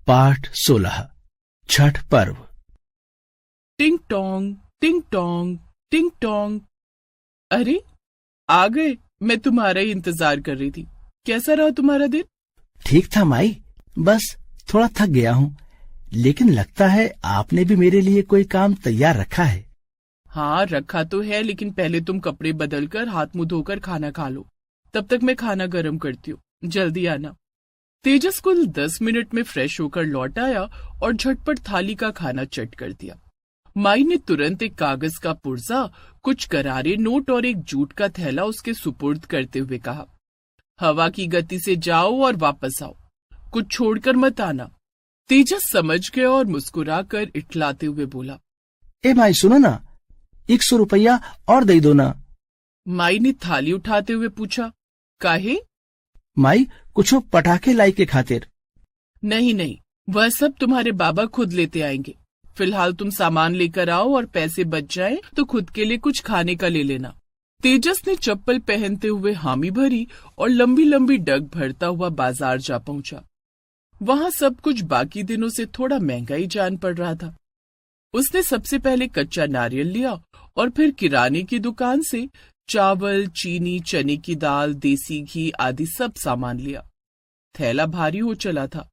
पाठ 16 छठ पर्व। टिंग टोंग टिंग टोंग टिंग टोंग। अरे आ गए, मैं तुम्हारा ही इंतजार कर रही थी। कैसा रहा तुम्हारा दिन? ठीक था माई, बस थोड़ा थक गया हूँ, लेकिन लगता है आपने भी मेरे लिए कोई काम तैयार रखा है। हाँ रखा तो है, लेकिन पहले तुम कपड़े बदलकर हाथ मुंह धोकर खाना खा लो। तब तक मैं खाना गर्म करती हूँ, जल्दी आना। तेजस कुल 10 मिनट में फ्रेश होकर लौट आया और झटपट थाली का खाना चट कर दिया। माई ने तुरंत एक कागज का पुर्जा, कुछ करारे नोट और एक जूट का थैला उसके सुपुर्द करते हुए कहा, हवा की गति से जाओ और वापस आओ, कुछ छोड़कर मत आना। तेजस समझ गया और मुस्कुराकर इठलाते हुए बोला, ए माई सुनो ना, 100 रुपया और दे दो ना। माई ने थाली उठाते हुए पूछा, काहे? माई कुछ पटाखे लाई के खातिर। नहीं नहीं, वह सब तुम्हारे बाबा खुद लेते आएंगे। फिलहाल तुम सामान लेकर आओ और पैसे बच जाए तो खुद के लिए कुछ खाने का ले लेना। तेजस ने चप्पल पहनते हुए हामी भरी और लंबी लंबी डग भरता हुआ बाजार जा पहुंचा। वहां सब कुछ बाकी दिनों से थोड़ा महंगा ही जान पड़ रहा था। उसने सबसे पहले कच्चा नारियल लिया और फिर किराने की दुकान से चावल, चीनी, चने की दाल, देसी घी आदि सब सामान लिया। थैला भारी हो चला था,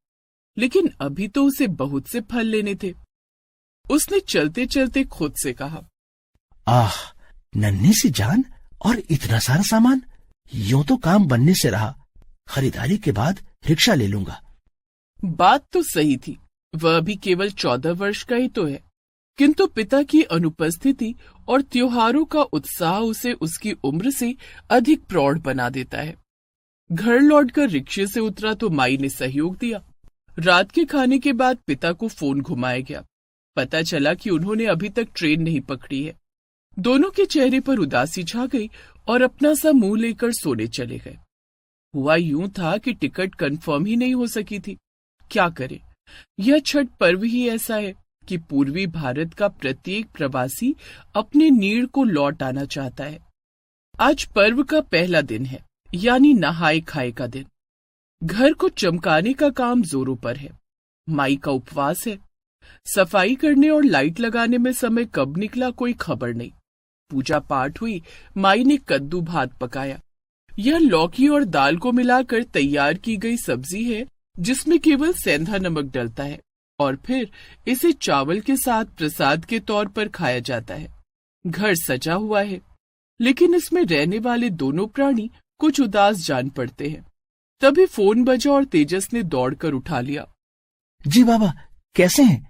लेकिन अभी तो उसे बहुत से फल लेने थे। उसने चलते चलते खुद से कहा, आह, नन्ही सी जान और इतना सारा सामान, यूं तो काम बनने से रहा। खरीदारी के बाद रिक्शा ले लूंगा। बात तो सही थी, वह अभी केवल 14 वर्ष का ही तो है, किंतु पिता की अनुपस्थिति और त्योहारों का उत्साह उसे उसकी उम्र से अधिक प्रौढ़ बना देता है। घर लौटकर रिक्शे से उतरा तो माई ने सहयोग दिया। रात के खाने के बाद पिता को फोन घुमाया गया। पता चला कि उन्होंने अभी तक ट्रेन नहीं पकड़ी है। दोनों के चेहरे पर उदासी छा गई और अपना सा मुंह लेकर सोने चले गए। हुआ यूं था कि टिकट कंफर्म ही नहीं हो सकी थी। क्या करे, यह छठ पर्व ही ऐसा है कि पूर्वी भारत का प्रत्येक प्रवासी अपने नीड़ को लौट आना चाहता है। आज पर्व का पहला दिन है, यानी नहाए खाए का दिन। घर को चमकाने का काम जोरों पर है। माई का उपवास है। सफाई करने और लाइट लगाने में समय कब निकला कोई खबर नहीं। पूजा पाठ हुई। माई ने कद्दू भात पकाया। यह लौकी और दाल को मिलाकर तैयार की गई सब्जी है, जिसमें केवल सेंधा नमक डलता है और फिर इसे चावल के साथ प्रसाद के तौर पर खाया जाता है। घर सजा हुआ है, लेकिन इसमें रहने वाले दोनों प्राणी कुछ उदास जान पड़ते हैं। तभी फोन बजा और तेजस ने दौड़कर उठा लिया। जी बाबा, कैसे हैं?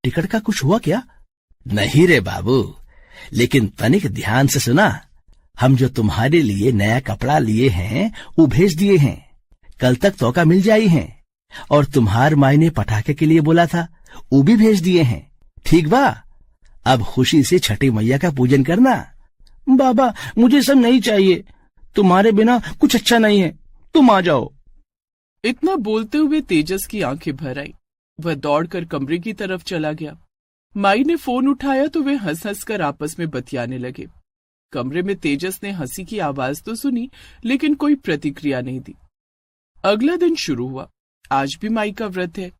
टिकट का कुछ हुआ क्या? नहीं रे बाबू, लेकिन तनिक ध्यान से सुना। हम जो तुम्हारे लिए नया कपड़ा लिए हैं वो भेज दिए हैं। कल तक तौका मिल जाई हैं। और तुम्हार माई ने पटाखे के लिए बोला था, वो भी भेज दिए हैं। ठीक बा? अब खुशी से छठी मैया का पूजन करना। बाबा मुझे सब नहीं चाहिए, तुम्हारे बिना कुछ अच्छा नहीं है, तुम आ जाओ। इतना बोलते हुए तेजस की आंखें भर आई। वह दौड़कर कमरे की तरफ चला गया। माई ने फोन उठाया तो वे हंस हंस कर आपस में बतियाने लगे। कमरे में तेजस ने हंसी की आवाज तो सुनी, लेकिन कोई प्रतिक्रिया नहीं दी। अगला दिन शुरू हुआ। आज भी माई का व्रत है,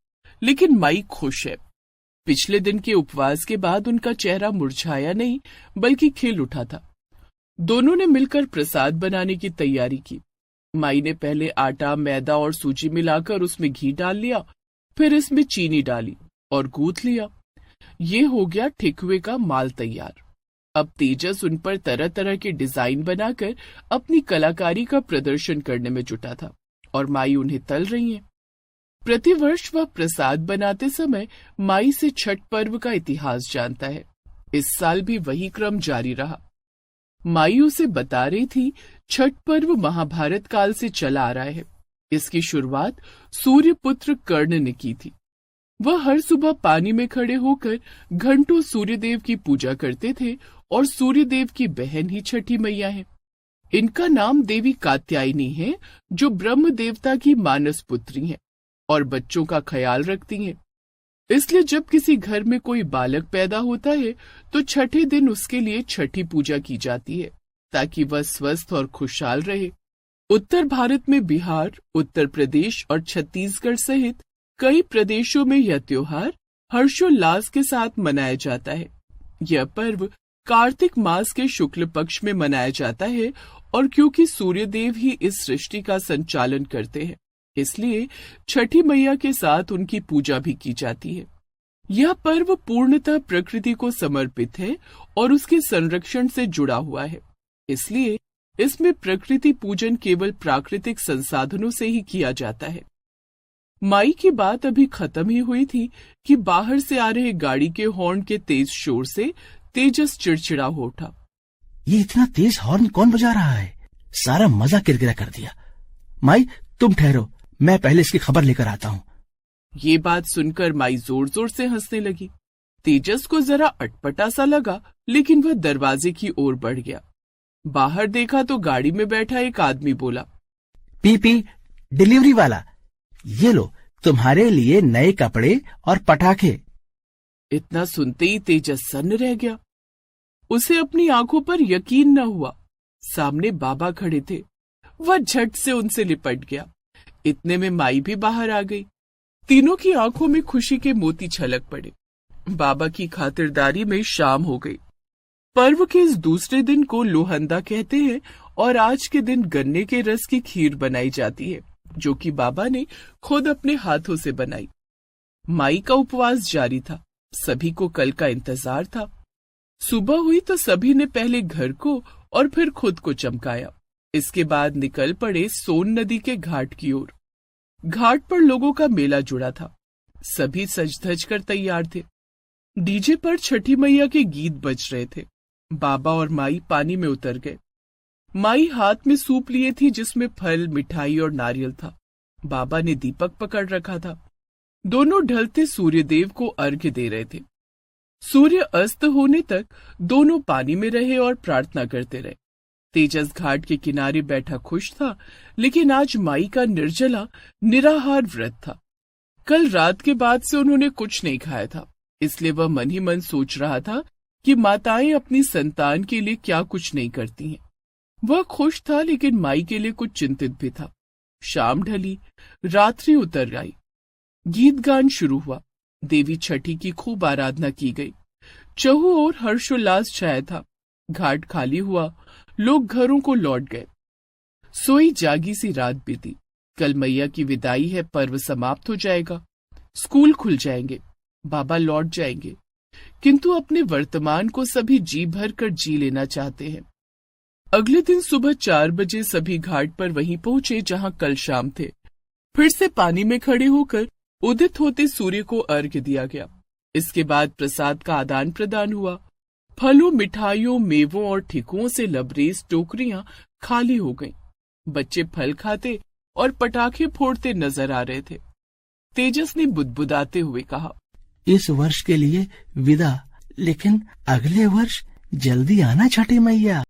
लेकिन माई खुश है। पिछले दिन के उपवास के बाद उनका चेहरा मुरझाया नहीं, बल्कि खिल उठा था। दोनों ने मिलकर प्रसाद बनाने की तैयारी की। माई ने पहले आटा, मैदा और सूजी मिलाकर उसमें घी डाल लिया, फिर इसमें चीनी डाली और गूंथ लिया। ये हो गया ठेकुए का माल तैयार। अब तेजस उन पर तरह तरह के डिजाइन बनाकर अपनी कलाकारी का प्रदर्शन करने में जुटा था और माई उन्हें तल रही हैं। प्रतिवर्ष वह प्रसाद बनाते समय माई से छठ पर्व का इतिहास जानता है। इस साल भी वही क्रम जारी रहा। माई उसे बता रही थी, छठ पर्व महाभारत काल से चला आ रहा है। इसकी शुरुआत सूर्यपुत्र कर्ण ने की थी। वह हर सुबह पानी में खड़े होकर घंटों सूर्यदेव की पूजा करते थे और सूर्यदेव की बहन ही छठी मैया है। इनका नाम देवी कात्यायनी है, जो ब्रह्म देवता की मानस पुत्री हैं और बच्चों का ख्याल रखती हैं। इसलिए जब किसी घर में कोई बालक पैदा होता है तो छठे दिन उसके लिए छठी पूजा की जाती है, ताकि वह स्वस्थ और खुशहाल रहे। उत्तर भारत में बिहार, उत्तर प्रदेश और छत्तीसगढ़ सहित कई प्रदेशों में यह त्योहार हर्षोल्लास के साथ मनाया जाता है। यह पर्व कार्तिक मास के शुक्ल पक्ष में मनाया जाता है और क्योंकि सूर्यदेव ही इस सृष्टि का संचालन करते हैं, इसलिए छठी मैया के साथ उनकी पूजा भी की जाती है। यह पर्व पूर्णतः प्रकृति को समर्पित है और उसके संरक्षण से जुड़ा हुआ है, इसलिए इसमें प्रकृति पूजन केवल प्राकृतिक संसाधनों से ही किया जाता है। माई की बात अभी खत्म ही हुई थी कि बाहर से आ रहे गाड़ी के हॉर्न के तेज शोर से तेजस चिड़चिड़ा हो उठा। ये इतना तेज हॉर्न कौन बजा रहा है? सारा मजा किरकिरा कर दिया। माई तुम ठहरो, मैं पहले इसकी खबर लेकर आता हूँ। ये बात सुनकर माई जोर जोर से हंसने लगी। तेजस को जरा अटपटा सा लगा, लेकिन वह दरवाजे की ओर बढ़ गया। बाहर देखा तो गाड़ी में बैठा एक आदमी बोला, पी डिलीवरी वाला, ये लो तुम्हारे लिए नए कपड़े और पटाखे। इतना सुनते ही तेजस सन्न रह गया। उसे अपनी आंखों पर यकीन न हुआ। सामने बाबा खड़े थे। वह झट से उनसे लिपट गया। इतने में माई भी बाहर आ गई। तीनों की आंखों में खुशी के मोती छलक पड़े। बाबा की खातिरदारी में शाम हो गई। पर्व के इस दूसरे दिन को लोहंदा कहते हैं और आज के दिन गन्ने के रस की खीर बनाई जाती है, जो कि बाबा ने खुद अपने हाथों से बनाई। माई का उपवास जारी था। सभी को कल का इंतजार था। सुबह हुई तो सभी ने पहले घर को और फिर खुद को चमकाया। इसके बाद निकल पड़े सोन नदी के घाट की ओर। घाट पर लोगों का मेला जुड़ा था। सभी सज धज कर तैयार थे। डीजे पर छठी मैया के गीत बज रहे थे। बाबा और माई पानी में उतर गए। माई हाथ में सूप लिए थी जिसमें फल, मिठाई और नारियल था। बाबा ने दीपक पकड़ रखा था। दोनों ढलते सूर्यदेव को अर्घ्य दे रहे थे। सूर्य अस्त होने तक दोनों पानी में रहे और प्रार्थना करते रहे। तेजस घाट के किनारे बैठा खुश था, लेकिन आज माई का निर्जला निराहार व्रत था। कल रात के बाद से उन्होंने कुछ नहीं खाया था, इसलिए वह मन ही मन सोच रहा था कि माताएं अपनी संतान के लिए क्या कुछ नहीं करती हैं। वह खुश था, लेकिन माई के लिए कुछ चिंतित भी था। शाम ढली, रात्रि उतर आई। गीत गान शुरू हुआ। देवी छठी की खूब आराधना की गई। चहुं ओर हर्षोल्लास छाया था। घाट खाली हुआ। लोग घरों को लौट गए। सोई जागी सी रात बीती। कल मैया की विदाई है। पर्व समाप्त हो जाएगा। स्कूल खुल जाएंगे। बाबा लौट जाएंगे, किंतु अपने वर्तमान को सभी जी भर कर जी लेना चाहते हैं। अगले दिन सुबह 4 बजे सभी घाट पर वहीं पहुंचे जहां कल शाम थे। फिर से पानी में खड़े होकर उदित होते सूर्य को अर्घ्य दिया गया। इसके बाद प्रसाद का आदान प्रदान हुआ। फलों, मिठाइयों, मेवों और ठिकुओं से लबरेज टोकरियां खाली हो गईं। बच्चे फल खाते और पटाखे फोड़ते नजर आ रहे थे। तेजस ने बुदबुदाते हुए कहा, इस वर्ष के लिए विदा, लेकिन अगले वर्ष जल्दी आना छठी मैया।